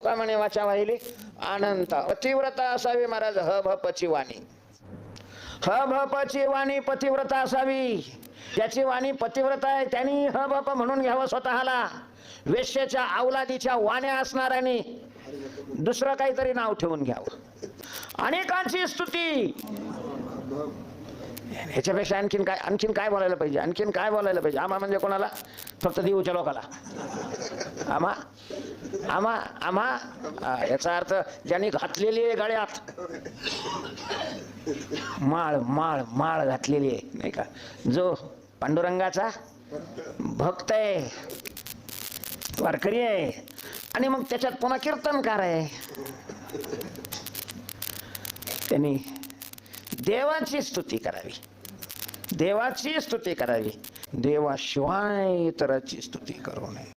काय म्हणे वाचा वाहिली अनंत पतिव्रता असावी महाराज ह भ पची वाणी ह भ पची वाणी पतिव्रता असावी ज्याची वाणी पतिव्रता आहे त्यांनी ह भ प म्हणून घ्यावं स्वतःला वेश्याच्या अवलादीच्या वाण्या असणाऱ्याने दुसरं काहीतरी नाव ठेवून घ्यावं अनेकांची स्तुती ह्याच्यापेक्षा आणखीन काय बोलायला पाहिजे आणखीन काय बोलायला पाहिजे आम्हा म्हणजे कोणाला फक्त देऊच्या लोकाला आम्हा आम्हा आम्हा याचा अर्थ ज्यांनी घातलेली आहे गळ्यात माळ माळ माळ घातलेली आहे नाही का जो पांडुरंगाचा भक्त आहे वारकरी आहे आणि मग त्याच्यात पुन्हा कीर्तनकार आहे त्यांनी देवाची स्तुती करावी देवाची स्तुती करावी देवाशिवाय इतराची स्तुती करू नये